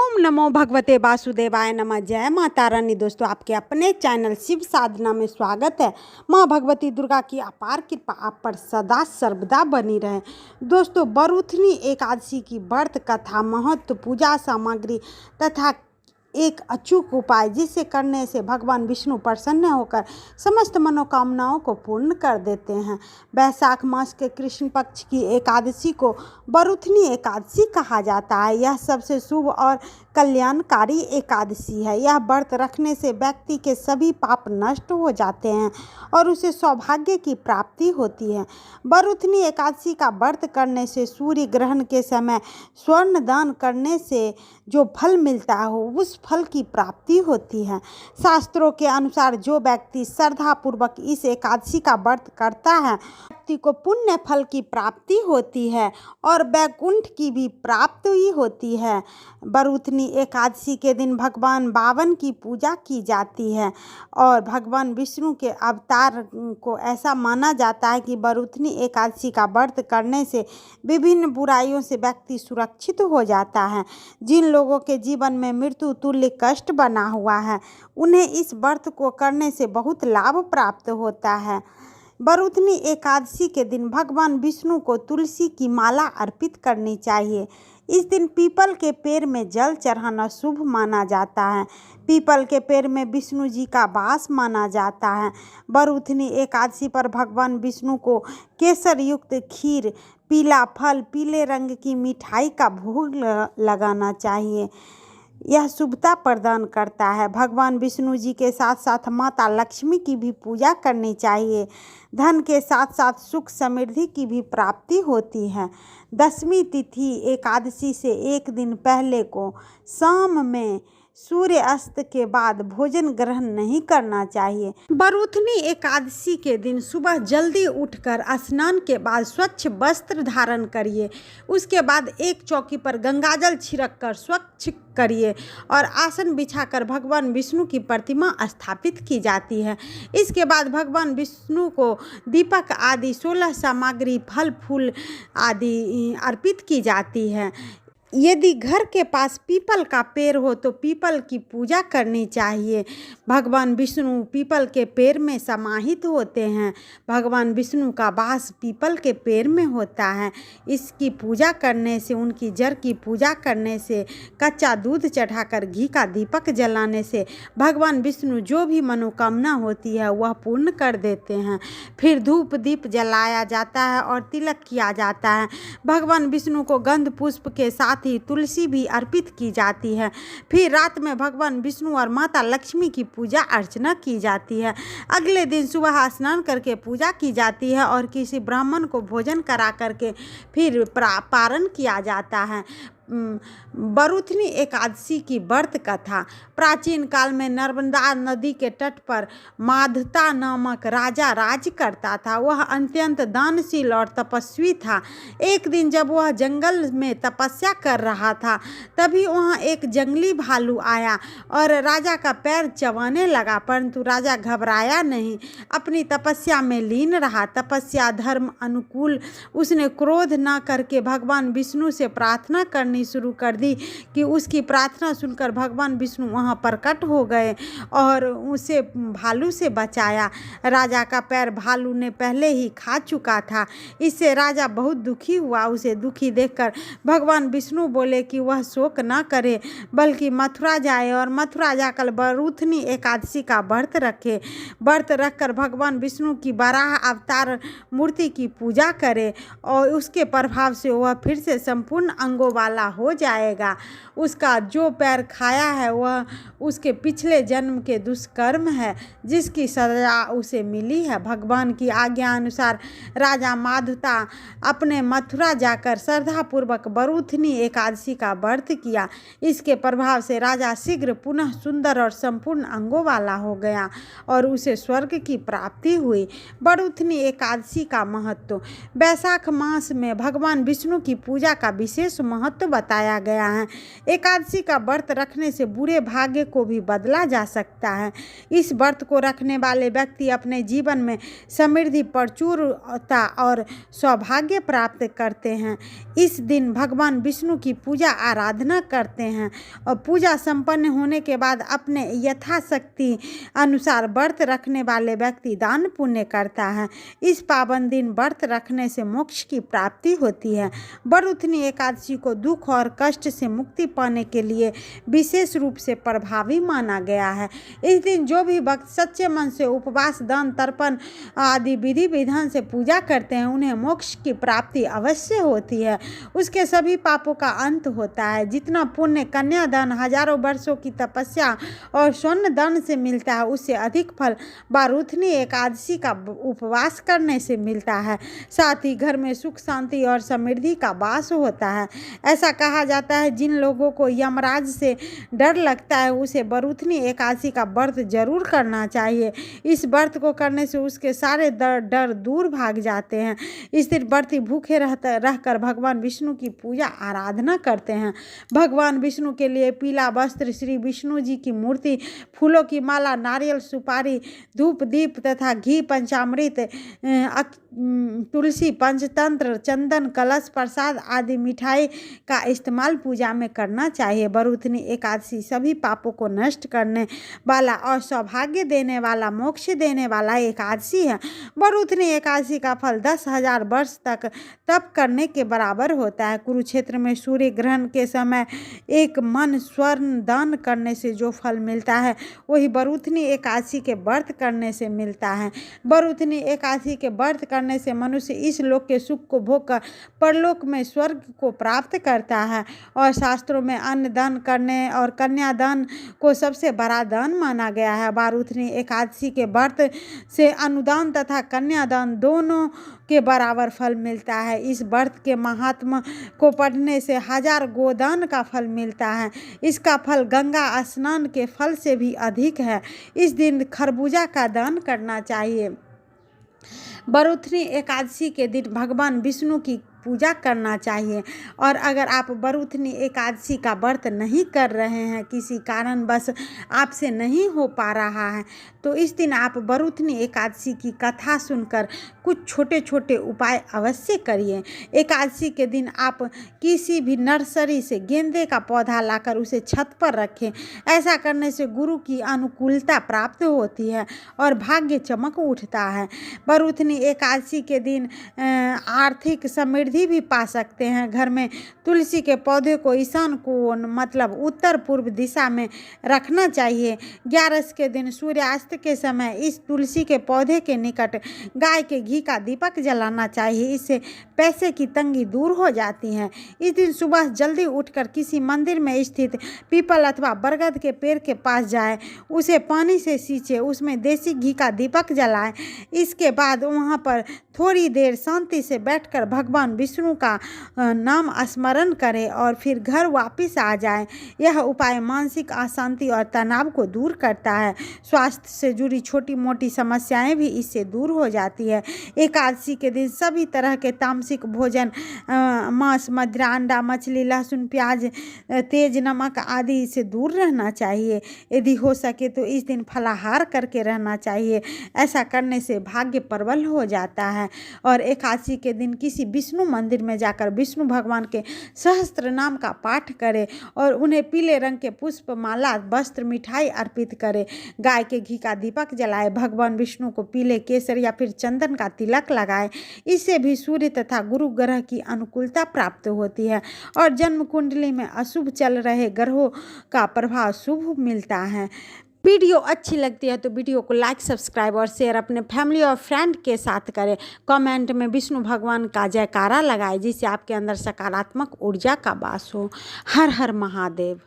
ओम नमो भगवते वासुदेवाय नमः। जय माता रानी। दोस्तों, आपके अपने चैनल शिव साधना में स्वागत है। माँ भगवती दुर्गा की अपार कृपा आप पर सदा सर्वदा बनी रहे। दोस्तों, बरूथनी एकादशी की व्रत कथा, महत्व, पूजा सामग्री तथा एक अचूक उपाय जिसे करने से भगवान विष्णु प्रसन्न होकर समस्त मनोकामनाओं को पूर्ण कर देते हैं। वैशाख मास के कृष्ण पक्ष की एकादशी को बरूथनी एकादशी कहा जाता है। यह सबसे शुभ और कल्याणकारी एकादशी है। यह व्रत रखने से व्यक्ति के सभी पाप नष्ट हो जाते हैं और उसे सौभाग्य की प्राप्ति होती है। बरूथनी एकादशी का व्रत करने से सूर्य ग्रहण के समय स्वर्ण दान करने से जो फल मिलता है उस फल की प्राप्ति होती है। शास्त्रों के अनुसार जो व्यक्ति श्रद्धापूर्वक इस एकादशी का व्रत करता है व्यक्ति को पुण्य फल की प्राप्ति होती है और वैकुंठ की भी प्राप्ति होती है। बरूथनी एकादशी के दिन भगवान बावन की पूजा की जाती है और भगवान विष्णु के अवतार को ऐसा माना जाता है कि बरूथनी एकादशी का व्रत करने से विभिन्न बुराइयों से व्यक्ति सुरक्षित हो जाता है। जिन लोगों के जीवन में मृत्यु तुल्य कष्ट बना हुआ है उन्हें इस व्रत को करने से बहुत लाभ प्राप्त होता है। बरूथनी एकादशी के दिन भगवान विष्णु को तुलसी की माला अर्पित करनी चाहिए। इस दिन पीपल के पेड़ में जल चढ़ाना शुभ माना जाता है। पीपल के पेड़ में विष्णु जी का वास माना जाता है। बरूथनी एकादशी पर भगवान विष्णु को केसर युक्त खीर, पीला फल, पीले रंग की मिठाई का भोग लगाना चाहिए। यह शुभता प्रदान करता है। भगवान विष्णु जी के साथ साथ माता लक्ष्मी की भी पूजा करनी चाहिए। धन के साथ साथ सुख समृद्धि की भी प्राप्ति होती है। दशमी तिथि एकादशी से एक दिन पहले को शाम में सूर्य अस्त के बाद भोजन ग्रहण नहीं करना चाहिए। बरूथनी एकादशी के दिन सुबह जल्दी उठकर स्नान के बाद स्वच्छ वस्त्र धारण करिए। उसके बाद एक चौकी पर गंगाजल छिड़क कर स्वच्छ करिए और आसन बिछाकर भगवान विष्णु की प्रतिमा स्थापित की जाती है। इसके बाद भगवान विष्णु को दीपक आदि 16 सामग्री, फल फूल आदि अर्पित की जाती है। यदि घर के पास पीपल का पेड़ हो तो पीपल की पूजा करनी चाहिए। भगवान विष्णु पीपल के पेड़ में समाहित होते हैं। भगवान विष्णु का वास पीपल के पेड़ में होता है। इसकी पूजा करने से, उनकी जड़ की पूजा करने से, कच्चा दूध चढ़ाकर घी का दीपक जलाने से भगवान विष्णु जो भी मनोकामना होती है वह पूर्ण कर देते हैं। फिर धूप दीप जलाया जाता है और तिलक किया जाता है। भगवान विष्णु को गंध पुष्प के साथ ही तुलसी भी अर्पित की जाती है। फिर रात में भगवान विष्णु और माता लक्ष्मी की पूजा अर्चना की जाती है। अगले दिन सुबह स्नान करके पूजा की जाती है और किसी ब्राह्मण को भोजन करा करके फिर पारण किया जाता है। बरूथनी एकादशी की व्रत कथा। प्राचीन काल में नर्मदा नदी के तट पर माधता नामक राजा राज करता था। वह अत्यंत दानशील और तपस्वी था। एक दिन जब वह जंगल में तपस्या कर रहा था तभी वहाँ एक जंगली भालू आया और राजा का पैर चबाने लगा, परंतु राजा घबराया नहीं, अपनी तपस्या में लीन रहा। तपस्या धर्म अनुकूल उसने क्रोध न करके भगवान विष्णु से प्रार्थना करनी शुरू कर दी कि उसकी प्रार्थना सुनकर भगवान विष्णु वहां प्रकट हो गए और उसे भालू से बचाया। राजा का पैर भालू ने पहले ही खा चुका था। इससे राजा बहुत दुखी हुआ। उसे दुखी देखकर भगवान विष्णु बोले कि वह शोक न करे बल्कि मथुरा जाए और मथुरा जाकर बरूथनी एकादशी का व्रत रखे। व्रत रखकर भगवान विष्णु की वराह अवतार मूर्ति की पूजा करे और उसके प्रभाव से वह फिर से संपूर्ण अंगों वाला हो जाएगा। उसका जो पैर खाया है वह उसके पिछले जन्म के दुष्कर्म है जिसकी सजा उसे मिली है। भगवान की आज्ञा अनुसार राजा माधुता अपने मथुरा जाकर श्रद्धापूर्वक बरूथनी एकादशी का व्रत किया। इसके प्रभाव से राजा शीघ्र पुनः सुंदर और संपूर्ण अंगों वाला हो गया और उसे स्वर्ग की प्राप्ति हुई। बरूथनी एकादशी का महत्व। वैशाख मास में भगवान विष्णु की पूजा का विशेष महत्व बताया गया है। एकादशी का व्रत रखने से बुरे भाग्य को भी बदला जा सकता है। इस व्रत को रखने वाले व्यक्ति अपने जीवन में समृद्धि, प्रचुरता और सौभाग्य प्राप्त करते हैं। इस दिन भगवान विष्णु की पूजा आराधना करते हैं और पूजा संपन्न होने के बाद अपने यथाशक्ति अनुसार व्रत रखने वाले व्यक्ति दान पुण्य करता है। इस पावन दिन व्रत रखने से मोक्ष की प्राप्ति होती है। बरूथनी एकादशी को दुख और कष्ट से मुक्ति पाने के लिए विशेष रूप से प्रभावी माना गया है। इस दिन जो भी भक्त सच्चे मन से उपवास, दान, तर्पण आदि विधि विधान से पूजा करते हैं उन्हें मोक्ष की प्राप्ति अवश्य होती है। उसके सभी पापों का अंत होता है। जितना पुण्य कन्यादान, हजारों वर्षों की तपस्या और स्वर्ण दान से मिलता है उससे अधिक फल बारूथनी एकादशी का उपवास करने से मिलता है। साथ ही घर में सुख, शांति और समृद्धि का वास होता है। ऐसा कहा जाता है जिन लोगों को यमराज से डर लगता है उसे बरूथनी एकादशी का व्रत जरूर करना चाहिए। इस व्रत को करने से उसके सारे डर दूर भाग जाते हैं। इस दिन व्रती भूखे रहकर भगवान विष्णु की पूजा आराधना करते हैं। भगवान विष्णु के लिए पीला वस्त्र, श्री विष्णु जी की मूर्ति, फूलों की माला, नारियल, सुपारी, धूप, दीप तथा घी, पंचामृत, तुलसी, पंचतंत्र, चंदन, कलश, प्रसाद आदि मिठाई का इस्तेमाल पूजा में करना चाहिए। बरूथनी एकादशी सभी पापों को नष्ट करने वाला और सौभाग्य देने वाला, मोक्ष देने वाला एकादशी है। बरूथनी एकादशी का फल 10,000 वर्ष तक तप करने के बराबर होता है। कुरुक्षेत्र में सूर्य ग्रहण के समय एक मन स्वर्ण दान करने से जो फल मिलता है वही बरूथनी एकादशी के व्रत करने से मिलता है। बरूथनी एकादशी के व्रत करने से मनुष्य इस लोक के सुख को भोगकर परलोक में स्वर्ग को प्राप्त करता है और शास्त्रों में अन्न दान करने और कन्यादान को सबसे बड़ा दान माना गया है। बारूथनी एकादशी के व्रत से अनुदान तथा कन्यादान दोनों के बराबर फल मिलता है। इस व्रत के महात्मा को पढ़ने से 1000 गोदान का फल मिलता है। इसका फल गंगा स्नान के फल से भी अधिक है। इस दिन खरबूजा का दान करना चाहिए। बरूथनी एकादशी के दिन भगवान विष्णु की पूजा करना चाहिए। और अगर आप बरूथनी एकादशी का व्रत नहीं कर रहे हैं, किसी कारण बस आपसे नहीं हो पा रहा है, तो इस दिन आप बरूथनी एकादशी की कथा सुनकर कुछ छोटे छोटे उपाय अवश्य करिए। एकादशी के दिन आप किसी भी नर्सरी से गेंदे का पौधा लाकर उसे छत पर रखें। ऐसा करने से गुरु की अनुकूलता प्राप्त होती है और भाग्य चमक उठता है। बरूथनी एकादशी के दिन आर्थिक समृद्धि भी पा सकते हैं। घर में तुलसी के पौधे को ईशान कोण मतलब उत्तर पूर्व दिशा में रखना चाहिए। 11 के दिन सूर्यास्त के समय इस तुलसी के पौधे के निकट गाय के घी का दीपक जलाना चाहिए। इससे पैसे की तंगी दूर हो जाती है। इस दिन सुबह जल्दी उठकर किसी मंदिर में स्थित पीपल अथवा बरगद के पेड़ के पास जाए, उसे पानी से सींचे, उसमें देसी घी का दीपक जलाएं। इसके बाद वहाँ पर थोड़ी देर शांति से बैठकर भगवान विष्णु का नाम स्मरण करें और फिर घर वापस आ जाएं। यह उपाय मानसिक अशांति और तनाव को दूर करता है। स्वास्थ्य से जुड़ी छोटी मोटी समस्याएं भी इससे दूर हो जाती है। एकादशी के दिन सभी तरह के तामसिक भोजन, मांस, मदिरा, अंडा, मछली, लहसुन, प्याज, तेज नमक आदि से दूर रहना चाहिए। यदि हो सके तो इस दिन फलाहार करके रहना चाहिए। ऐसा करने से भाग्य प्रबल हो जाता है। और एकादशी के दिन किसी विष्णु मंदिर में जाकर विष्णु भगवान के सहस्त्र नाम का पाठ करें और उन्हें पीले रंग के पुष्प, माला, वस्त्र, मिठाई अर्पित करें। गाय के घी का दीपक जलाए। भगवान विष्णु को पीले केसर या फिर चंदन का तिलक लगाए। इससे भी सूर्य तथा गुरु ग्रह की अनुकूलता प्राप्त होती है और जन्म कुंडली में अशुभ चल रहे ग्रहों का प्रभाव शुभ मिलता है। वीडियो अच्छी लगती है तो वीडियो को लाइक, सब्सक्राइब और शेयर अपने फैमिली और फ्रेंड के साथ करें। कमेंट में विष्णु भगवान का जयकारा लगाएं जिससे आपके अंदर सकारात्मक ऊर्जा का वास हो। हर हर महादेव।